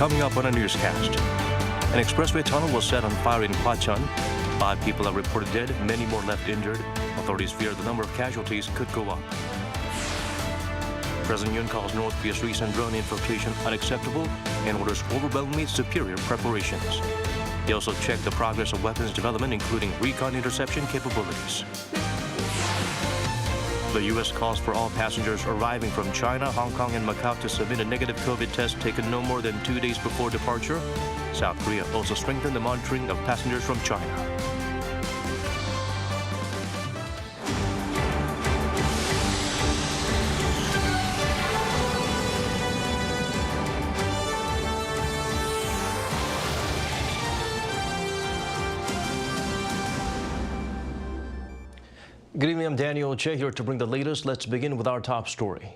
Coming up on a newscast. An expressway tunnel was set on fire in Gwacheon. 5 people are reported dead, many more left injured. Authorities fear the number of casualties could go up. President Yoon calls North Korea's recent drone infiltration unacceptable and orders overwhelmingly superior preparations. He also checked the progress of weapons development, including recon interception capabilities. The U.S. calls for all passengers arriving from China, Hong Kong, and Macau to submit a negative COVID test taken no more than 2 days before departure. South Korea also strengthened the monitoring of passengers from China. Good evening, I'm Daniel Che here to bring the latest. Let's begin with our top story.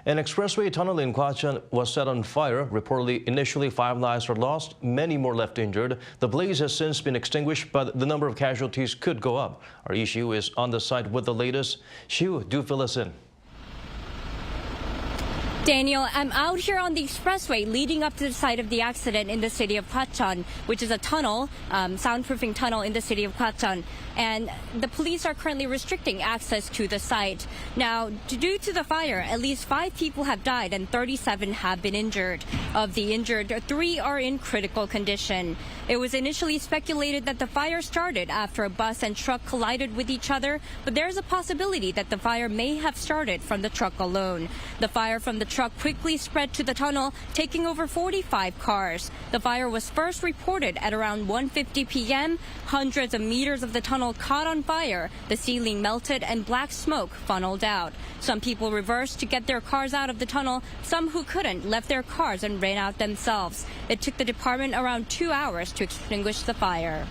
An expressway tunnel in Gwacheon was set on fire. Reportedly, initially 5 lives were lost, many more left injured. The blaze has since been extinguished, but the number of casualties could go up. Our Ishiu is on the site with the latest. Shiu, do fill us in. Daniel, I'm out here on the expressway leading up to the site of the accident in the city of Gwacheon, which is a tunnel, soundproofing tunnel in the city of Gwacheon. And the police are currently restricting access to the site. Now, due to the fire, at least 5 people have died and 37 have been injured. Of the injured, 3 are in critical condition. It was initially speculated that the fire started after a bus and truck collided with each other, but there's a possibility that the fire may have started from the truck alone. The fire from the truck quickly spread to the tunnel, taking over 45 cars. The fire was first reported at around 1:50 p.m. Hundreds of meters of the tunnel caught on fire. The ceiling melted and black smoke funneled out. Some people reversed to get their cars out of the tunnel. Some who couldn't left their cars and ran out themselves. It took the department around 2 hours to extinguish the fire.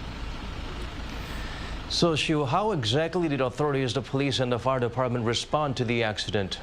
So, Shiu, how exactly did authorities, the police, and the fire department respond to the accident?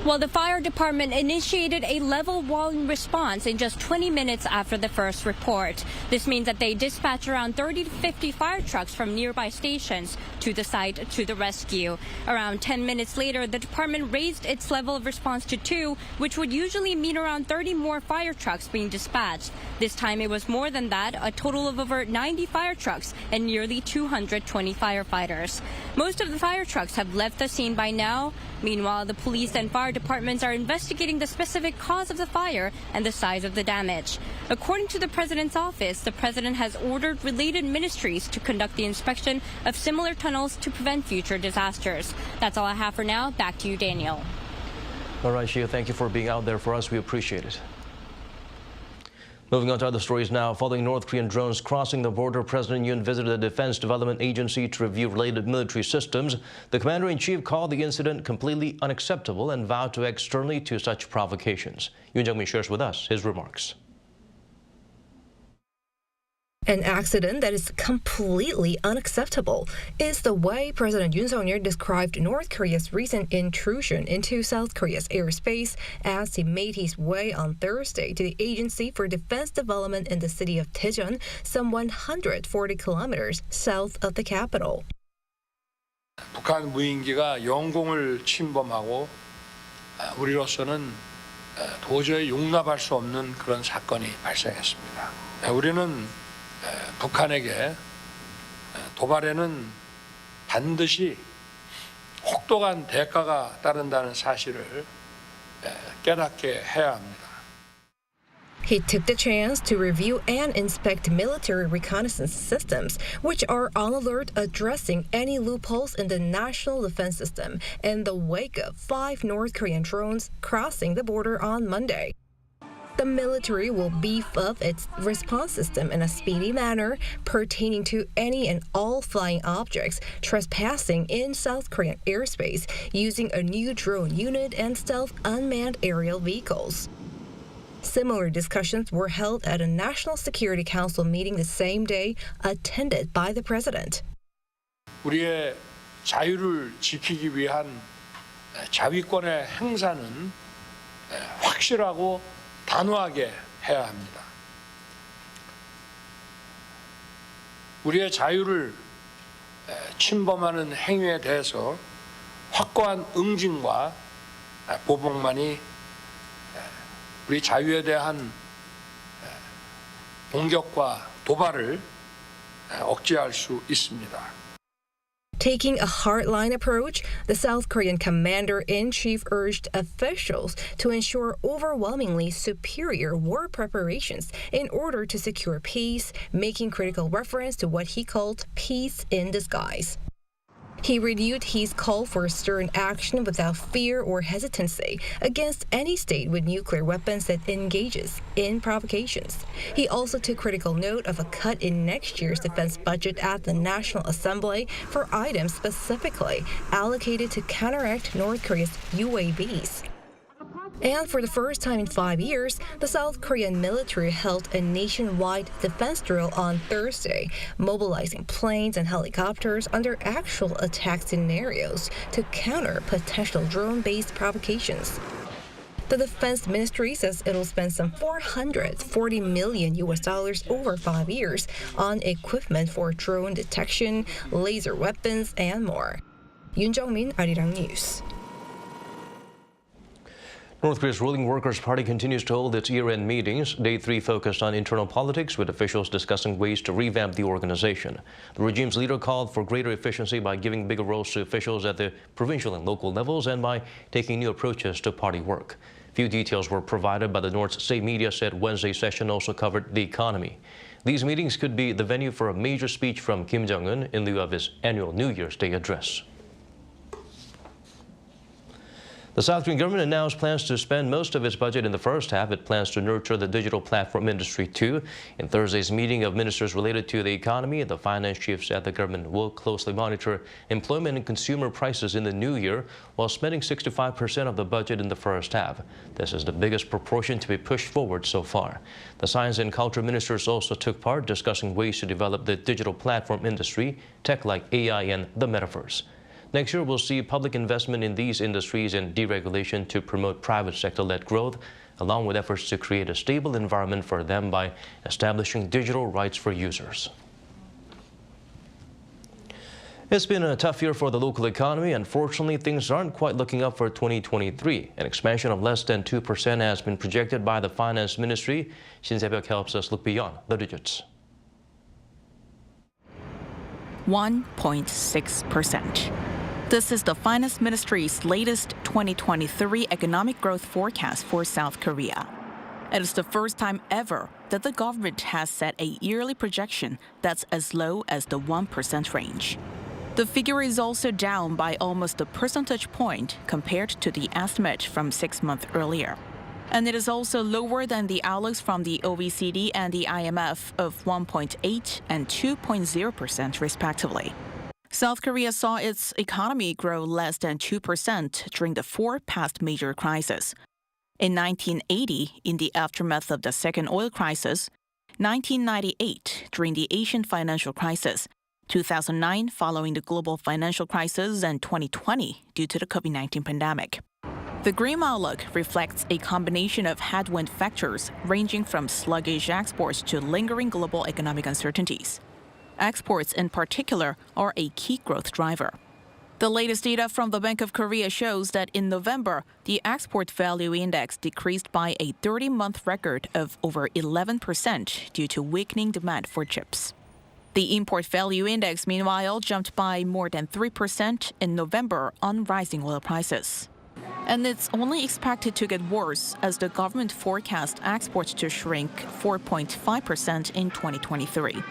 Well, the fire department initiated a level 1 response in just 20 minutes after the first report. This means that they dispatched around 30 to 50 fire trucks from nearby stations to the site to the rescue. Around 10 minutes later, the department raised its level of response to 2, which would usually mean around 30 more fire trucks being dispatched. This time it was more than that, a total of over 90 fire trucks and nearly 220 firefighters. Most of the fire trucks have left the scene by now. Meanwhile, the police and fire departments are investigating the specific cause of the fire and the size of the damage. According to the president's office, the president has ordered related ministries to conduct the inspection of similar tunnels to prevent future disasters. That's all I have for now. Back to you, Daniel. All right, Shia, thank you for being out there for us. We appreciate it. Moving on to other stories now. Following North Korean drones crossing the border, President Yoon visited the Defense Development Agency to review related military systems. The commander-in-chief called the incident completely unacceptable and vowed to act sternly to such provocations. Yoon Jung-min shares with us his remarks. An accident that is completely unacceptable is the way President Yoon Suk-yeol described North Korea's recent intrusion into South Korea's airspace as he made his way on Thursday to the Agency for Defense Development in the city of Itaewon, some 140 kilometers south of the capital. 북한 무인기가 영공을 침범하고 우리로서는 도저히 용납할 수 없는 그런 사건이 발생했습니다. 우리는 북한에게 도발에는 반드시 혹독한 대가가 따른다는 사실을 깨닫게 해야 합니다. He took the chance to review and inspect military reconnaissance systems, which are on alert addressing any loopholes in the national defense system in the wake of 5 North Korean drones crossing the border on Monday. The military will beef up its response system in a speedy manner pertaining to any and all flying objects trespassing in South Korean airspace using a new drone unit and stealth unmanned aerial vehicles. Similar discussions were held at a National Security Council meeting the same day, attended by the president. 우리의 자유를 지키기 위한 자위권의 행사는 확실하고 단호하게 해야 합니다. 우리의 자유를 침범하는 행위에 대해서 확고한 응징과 보복만이 우리 자유에 대한 공격과 도발을 억제할 수 있습니다. Taking a hardline approach, the South Korean commander-in-chief urged officials to ensure overwhelmingly superior war preparations in order to secure peace, making critical reference to what he called peace in disguise. He renewed his call for stern action without fear or hesitancy against any state with nuclear weapons that engages in provocations. He also took critical note of a cut in next year's defense budget at the National Assembly for items specifically allocated to counteract North Korea's UAVs. And for the first time in 5 years, the South Korean military held a nationwide defense drill on Thursday, mobilizing planes and helicopters under actual attack scenarios to counter potential drone-based provocations. The Defense Ministry says it'll spend some $440 million over 5 years on equipment for drone detection, laser weapons, and more. Yoon Jung-min, Arirang News. North Korea's ruling Workers' Party continues to hold its year-end meetings. Day 3 focused on internal politics, with officials discussing ways to revamp the organization. The regime's leader called for greater efficiency by giving bigger roles to officials at the provincial and local levels and by taking new approaches to party work. Few details were provided, but the North's state media said Wednesday's session also covered the economy. These meetings could be the venue for a major speech from Kim Jong-un in lieu of his annual New Year's Day address. The South Korean government announced plans to spend most of its budget in the first half. It plans to nurture the digital platform industry too. In Thursday's meeting of ministers related to the economy, the finance chief said the government will closely monitor employment and consumer prices in the new year while spending 65% of the budget in the first half. This is the biggest proportion to be pushed forward so far. The science and culture ministers also took part, discussing ways to develop the digital platform industry, tech like AI and the metaverse. Next year, we'll see public investment in these industries and deregulation to promote private sector-led growth, along with efforts to create a stable environment for them by establishing digital rights for users. It's been a tough year for the local economy. Unfortunately, things aren't quite looking up for 2023. An expansion of less than 2% has been projected by the Finance Ministry. Shin Se-byuk helps us look beyond the digits. 1.6%. This is the Finance Ministry's latest 2023 economic growth forecast for South Korea. It is the first time ever that the government has set a yearly projection that's as low as the 1% range. The figure is also down by almost a percentage point compared to the estimate from 6 months earlier. And it is also lower than the outlooks from the OECD and the IMF of 1.8 and 2.0% respectively. South Korea saw its economy grow less than 2% during the 4 past major crises. In 1980, in the aftermath of the second oil crisis, 1998 during the Asian financial crisis, 2009 following the global financial crisis, and 2020 due to the COVID-19 pandemic. The grim outlook reflects a combination of headwind factors ranging from sluggish exports to lingering global economic uncertainties. Exports in particular are a key growth driver. The latest data from the Bank of Korea shows that in November, the export value index decreased by a 30-month record of over 11% due to weakening demand for chips. The import value index, meanwhile, jumped by more than 3% in November on rising oil prices. And it's only expected to get worse as the government forecasts exports to shrink 4.5% in 2023.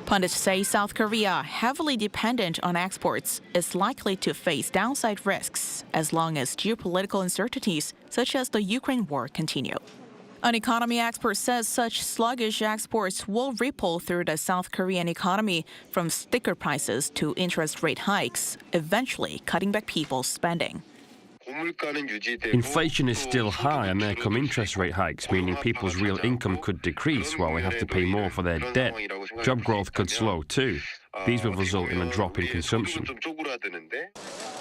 Pundits say South Korea, heavily dependent on exports, is likely to face downside risks as long as geopolitical uncertainties such as the Ukraine war continue. An economy expert says such sluggish exports will ripple through the South Korean economy from sticker prices to interest rate hikes, eventually cutting back people's spending. Inflation is still high and there come interest rate hikes, meaning people's real income could decrease while they have to pay more for their debt. Job growth could slow too. These will result in a drop in consumption.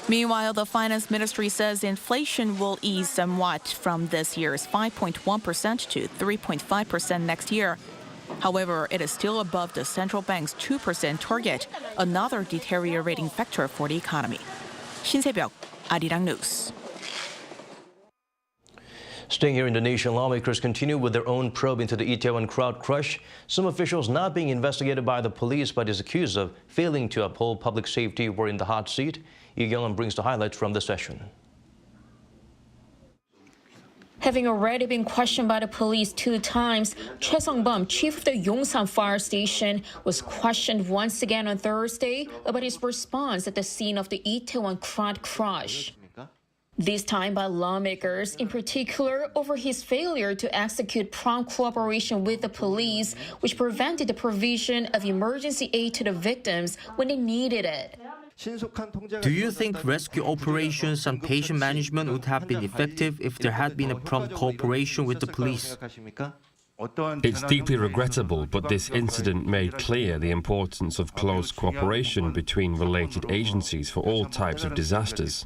Meanwhile, the Finance Ministry says inflation will ease somewhat from this year's 5.1% to 3.5% next year. However, it is still above the central bank's 2% target, another deteriorating factor for the economy. Shin Se-byuk, Arirang News. Staying here in the nation, lawmakers continue with their own probe into the Itaewon crowd crush. Some officials not being investigated by the police but is accused of failing to uphold public safety were in the hot seat. Yoon brings the highlights from the session. Having already been questioned by the police 2 times, Choi Sung-bum, chief of the Yongsan fire station, was questioned once again on Thursday about his response at the scene of the Itaewon crowd crush. This time by lawmakers, in particular over his failure to execute prompt cooperation with the police, which prevented the provision of emergency aid to the victims when they needed it. Do you think rescue operations and patient management would have been effective if there had been a prompt cooperation with the police? It's deeply regrettable, but this incident made clear the importance of close cooperation between related agencies for all types of disasters.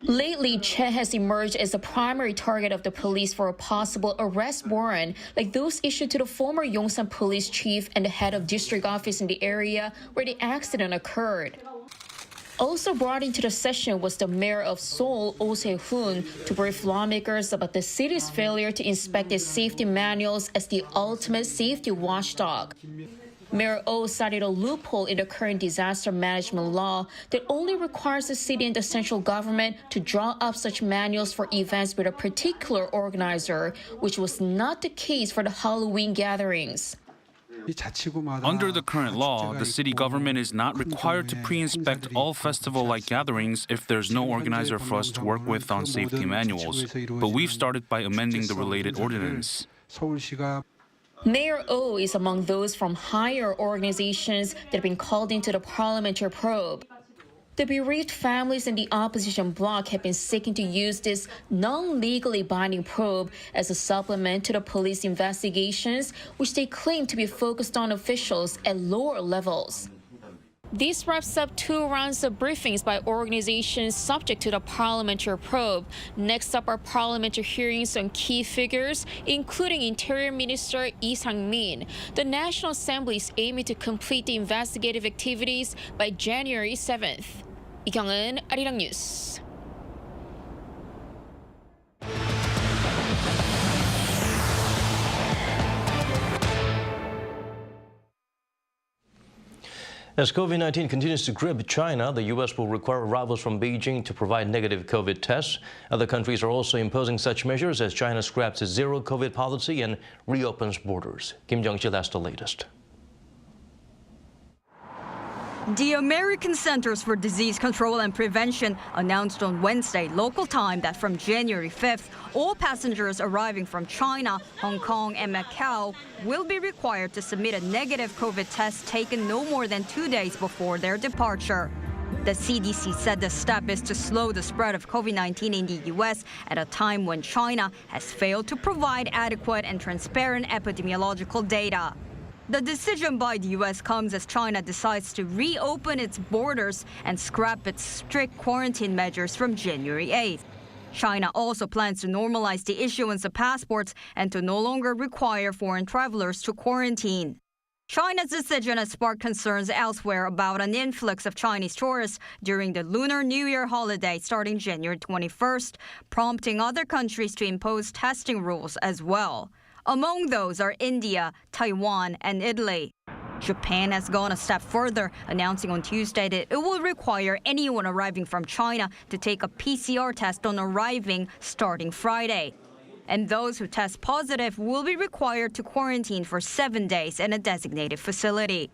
Lately, Che has emerged as the primary target of the police for a possible arrest warrant, like those issued to the former Yongsan police chief and the head of district office in the area where the accident occurred. Also brought into the session was the mayor of Seoul, Oh Se-hoon, to brief lawmakers about the city's failure to inspect its safety manuals as the ultimate safety watchdog. Mayor Oh cited a loophole in the current disaster management law that only requires the city and the central government to draw up such manuals for events with a particular organizer, which was not the case for the Halloween gatherings. Under the current law, the city government is not required to pre-inspect all festival-like gatherings if there's no organizer for us to work with on safety manuals. But we've started by amending the related ordinance. Mayor Oh is among those from higher organizations that have been called into the parliamentary probe. The bereaved families in the opposition bloc have been seeking to use this non-legally binding probe as a supplement to the police investigations, which they claim to be focused on officials at lower levels. This wraps up 2 rounds of briefings by organizations subject to the parliamentary probe. Next up are parliamentary hearings on key figures, including Interior Minister Lee Sang-min. The National Assembly is aiming to complete the investigative activities by January 7th. 이경은, Arirang News. As COVID-19 continues to grip China, the U.S. will require arrivals from Beijing to provide negative COVID tests. Other countries are also imposing such measures as China scraps its zero COVID policy and reopens borders. Kim Jong-sil has the latest. The American Centers for Disease Control and Prevention announced on Wednesday local time that from January 5th, all passengers arriving from China, Hong Kong, and Macau will be required to submit a negative COVID test taken no more than 2 days before their departure. The CDC said the step is to slow the spread of COVID-19 in the U.S. at a time when China has failed to provide adequate and transparent epidemiological data. The decision by the U.S. comes as China decides to reopen its borders and scrap its strict quarantine measures from January 8th. China also plans to normalize the issuance of passports and to no longer require foreign travelers to quarantine. China's decision has sparked concerns elsewhere about an influx of Chinese tourists during the Lunar New Year holiday starting January 21st, prompting other countries to impose testing rules as well. Among those are India, Taiwan, and Italy. Japan has gone a step further, announcing on Tuesday that it will require anyone arriving from China to take a PCR test on arriving starting Friday. And those who test positive will be required to quarantine for 7 days in a designated facility.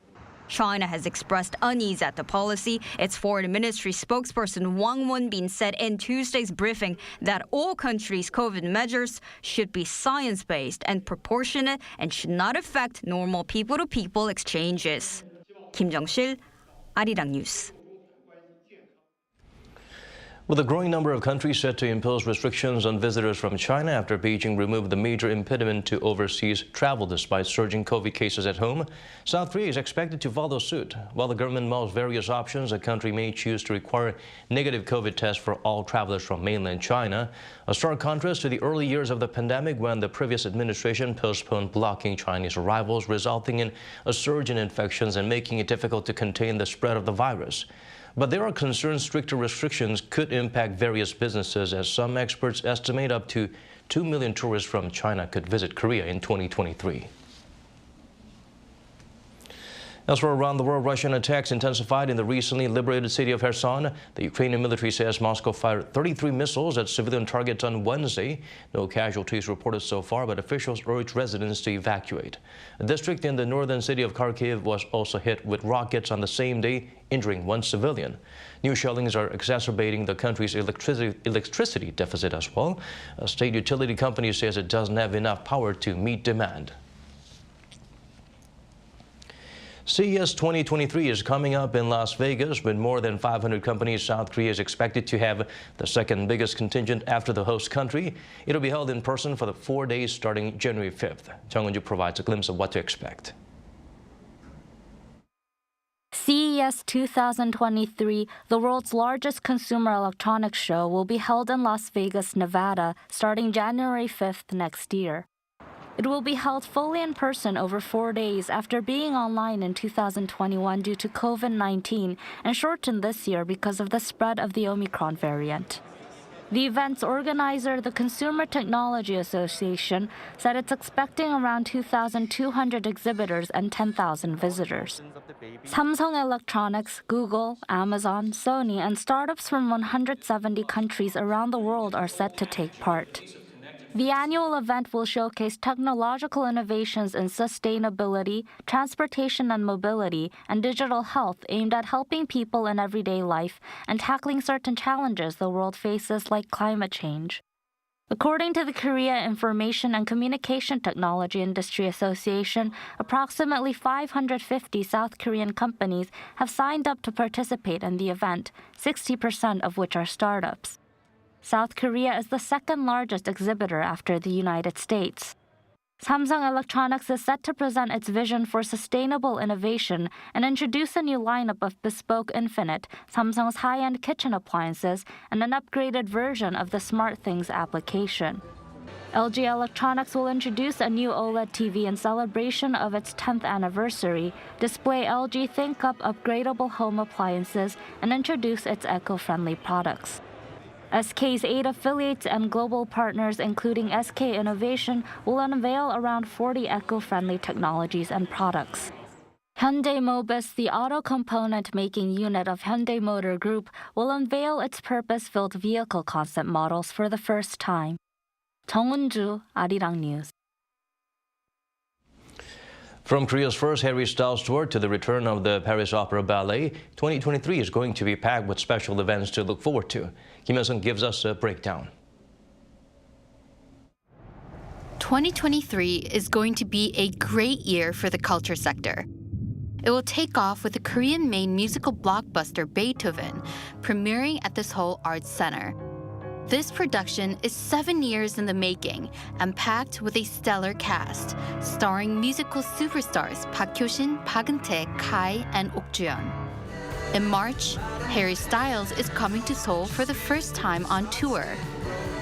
China has expressed unease at the policy. Its foreign ministry spokesperson Wang Wenbin said in Tuesday's briefing that all countries' COVID measures should be science-based and proportionate and should not affect normal people-to-people exchanges. Kim Jong-sil, Arirang News. With a growing number of countries set to impose restrictions on visitors from China after Beijing removed the major impediment to overseas travel despite surging COVID cases at home, South Korea is expected to follow suit. While the government mulls various options, the country may choose to require negative COVID tests for all travelers from mainland China, a stark contrast to the early years of the pandemic when the previous administration postponed blocking Chinese arrivals, resulting in a surge in infections and making it difficult to contain the spread of the virus. But there are concerns stricter restrictions could impact various businesses, as some experts estimate up to 2 million tourists from China could visit Korea in 2023. As for around the world, Russian attacks intensified in the recently liberated city of Kherson. The Ukrainian military says Moscow fired 33 missiles at civilian targets on Wednesday. No casualties reported so far, but officials urged residents to evacuate. A district in the northern city of Kharkiv was also hit with rockets on the same day, injuring one civilian. New shellings are exacerbating the country's electricity deficit as well. A state utility company says it doesn't have enough power to meet demand. CES 2023 is coming up in Las Vegas. With more than 500 companies, South Korea is expected to have the second biggest contingent after the host country. It'll be held in person for the 4 days starting January 5th. Jung Eun-ju provides a glimpse of what to expect. CES 2023, the world's largest consumer electronics show, will be held in Las Vegas, Nevada, starting January 5th next year. It will be held fully in person over 4 days after being online in 2021 due to COVID-19 and shortened this year because of the spread of the Omicron variant. The event's organizer, the Consumer Technology Association, said it's expecting around 2,200 exhibitors and 10,000 visitors. Samsung Electronics, Google, Amazon, Sony, and startups from 170 countries around the world are set to take part. The annual event will showcase technological innovations in sustainability, transportation and mobility, and digital health aimed at helping people in everyday life and tackling certain challenges the world faces like climate change. According to the Korea Information and Communication Technology Industry Association, approximately 550 South Korean companies have signed up to participate in the event, 60% of which are startups. South Korea is the second largest exhibitor after the United States. Samsung Electronics is set to present its vision for sustainable innovation and introduce a new lineup of bespoke Infinite, Samsung's high-end kitchen appliances, and an upgraded version of the SmartThings application. LG Electronics will introduce a new OLED TV in celebration of its 10th anniversary, display LG ThinkUp upgradable home appliances, and introduce its eco-friendly products. SK's 8 affiliates and global partners, including SK Innovation, will unveil around 40 eco-friendly technologies and products. Hyundai Mobis, the auto component making unit of Hyundai Motor Group, will unveil its purpose-built vehicle concept models for the first time. Jung Eun-ju, Arirang News. From Korea's first Harry Styles tour to the return of the Paris Opera Ballet, 2023 is going to be packed with special events to look forward to. Kim Hyun-sung gives us a breakdown. 2023 is going to be a great year for the culture sector. It will take off with the Korean-made musical blockbuster Beethoven, premiering at the Seoul Arts Center. This production is 7 years in the making and packed with a stellar cast, starring musical superstars Park Hyo-shin, Park Eun-tae, Kai, and Gwacheon. In March, Harry Styles is coming to Seoul for the first time on tour.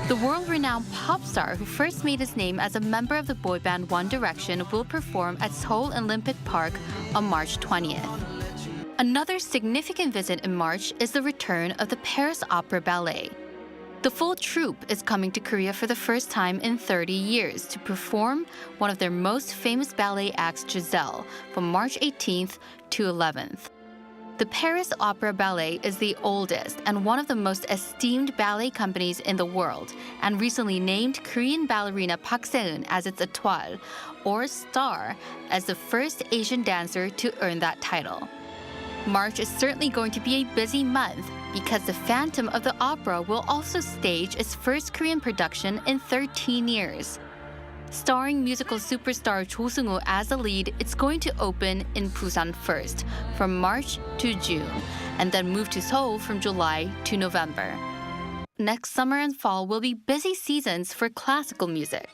The world-renowned pop star who first made his name as a member of the boy band One Direction will perform at Seoul Olympic Park on March 20th. Another significant visit in March is the return of the Paris Opera Ballet. The full troupe is coming to Korea for the first time in 30 years to perform one of their most famous ballet acts, Giselle, from March 18th to 11th. The Paris Opera Ballet is the oldest and one of the most esteemed ballet companies in the world, and recently named Korean ballerina Park Se-eun as its étoile, or star, as the first Asian dancer to earn that title. March is certainly going to be a busy month because the Phantom of the Opera will also stage its first Korean production in 13 years. Starring musical superstar Cho Seung-woo as the lead, it's going to open in Busan first, from March to June, and then move to Seoul from July to November. Next summer and fall will be busy seasons for classical music.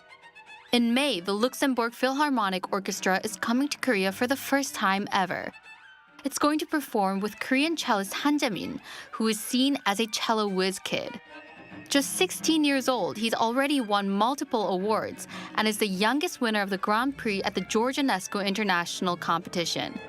In May, the Luxembourg Philharmonic Orchestra is coming to Korea for the first time ever. It's going to perform with Korean cellist Han Jae-min, who is seen as a cello whiz kid. Just 16 years old, he's already won multiple awards and is the youngest winner of the Grand Prix at the Georgianesco International Competition.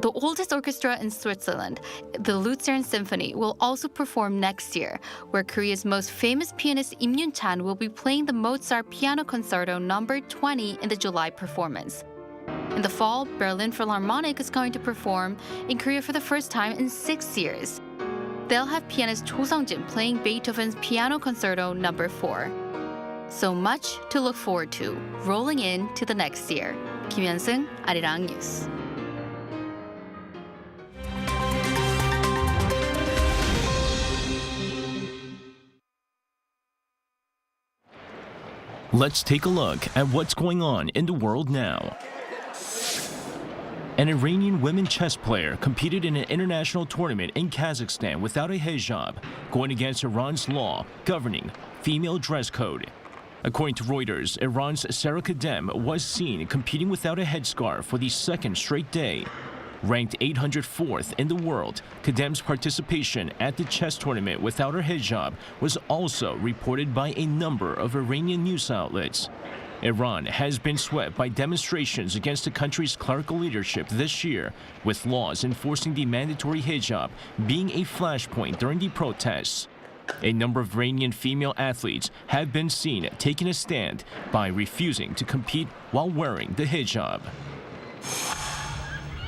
The oldest orchestra in Switzerland, the Lucerne Symphony, will also perform next year, where Korea's most famous pianist Im Yoon-chan will be playing the Mozart Piano Concerto No. 20 in the July performance. In the fall, Berlin Philharmonic is going to perform in Korea for the first time in 6 years. They'll have pianist Cho Sung-jin playing Beethoven's Piano Concerto No. 4. So much to look forward to, rolling into the next year. Kim Hyun-sung, Arirang News. Let's take a look at what's going on in the world now. An Iranian women chess player competed in an international tournament in Kazakhstan without a hijab, going against Iran's law governing female dress code. According to Reuters, Iran's Sarah Kadem was seen competing without a headscarf for the second straight day. Ranked 804th in the world, Kadem's participation at the chess tournament without her hijab was also reported by a number of Iranian news outlets. Iran has been swept by demonstrations against the country's clerical leadership this year, with laws enforcing the mandatory hijab being a flashpoint during the protests. A number of Iranian female athletes have been seen taking a stand by refusing to compete while wearing the hijab.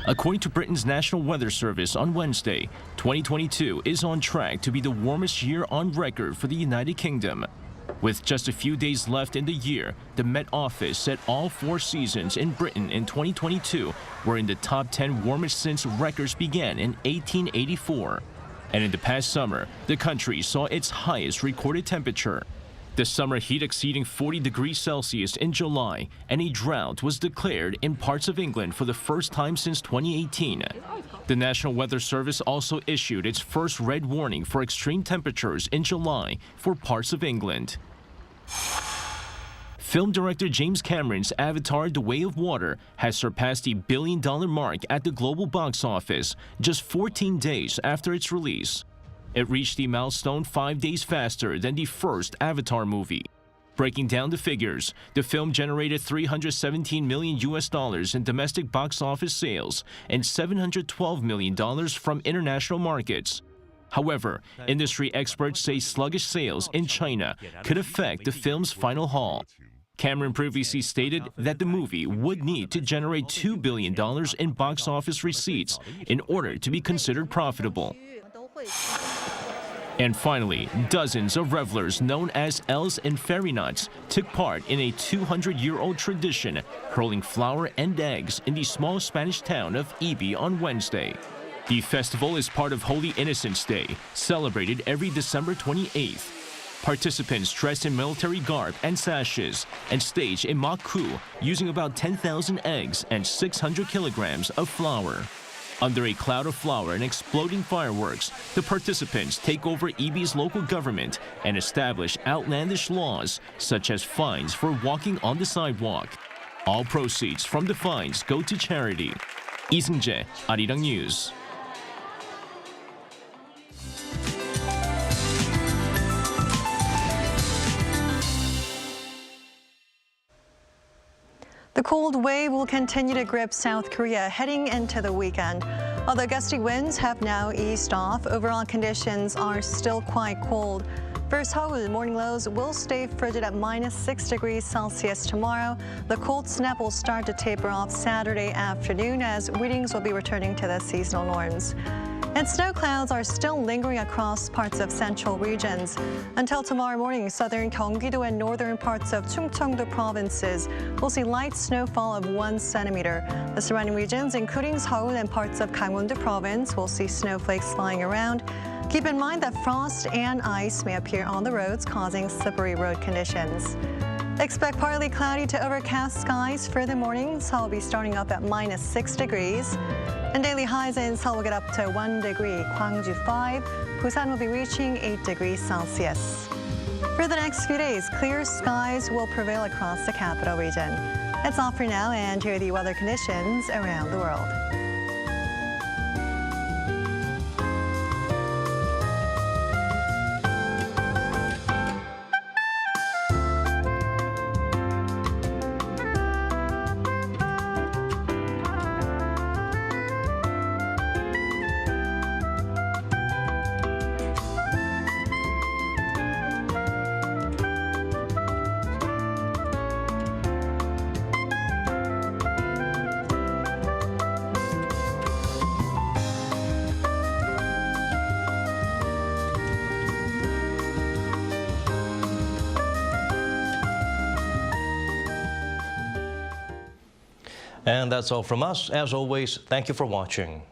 According to Britain's National Weather Service on Wednesday, 2022 is on track to be the warmest year on record for the United Kingdom. With just a few days left in the year, the Met Office said all 4 seasons in Britain in 2022 were in the top 10 warmest since records began in 1884. And in the past summer, the country saw its highest recorded temperature. The summer heat exceeding 40 degrees Celsius in July, and a drought was declared in parts of England for the first time since 2018. The National Weather Service also issued its first red warning for extreme temperatures in July for parts of England. Film director James Cameron's Avatar: The Way of Water has surpassed the $1 billion mark at the global box office just 14 days after its release. It reached the milestone 5 days faster than the first Avatar movie. Breaking down the figures, the film generated $317 million in domestic box office sales and $712 million from international markets. However, industry experts say sluggish sales in China could affect the film's final haul. Cameron previously stated that the movie would need to generate $2 billion in box office receipts in order to be considered profitable. And finally, dozens of revelers known as elves and fairy nuts took part in a 200-year-old tradition, hurling flour and eggs in the small Spanish town of Ibi on Wednesday. The festival is part of Holy Innocents' Day, celebrated every December 28th. Participants dressed in military garb and sashes and staged a mock coup using about 10,000 eggs and 600 kilograms of flour. Under a cloud of flour and exploding fireworks, the participants take over Ibi's local government and establish outlandish laws, such as fines for walking on the sidewalk. All proceeds from the fines go to charity. Lee Seung-jae, Arirang News. The cold wave will continue to grip South Korea heading into the weekend. Although gusty winds have now eased off, overall conditions are still quite cold. For Seoul, morning lows will stay frigid at -6 degrees Celsius tomorrow. The cold snap will start to taper off Saturday afternoon as readings will be returning to the seasonal norms. And snow clouds are still lingering across parts of central regions. Until tomorrow morning, southern Gyeonggi-do and northern parts of Gyeonggi-do Provinces will see light snowfall of 1 centimeter. The surrounding regions, including Seoul and parts of Gangwon-do Province, will see snowflakes flying around. Keep in mind that frost and ice may appear on the roads, causing slippery road conditions. Expect partly cloudy to overcast skies for the morning. Seoul will be starting up at -6 degrees. And daily highs in Seoul will get up to 1 degree, Gwangju 5, Busan will be reaching 8 degrees Celsius. For the next few days, clear skies will prevail across the capital region. That's all for now, and here are the weather conditions around the world. And that's all from us. As always, thank you for watching.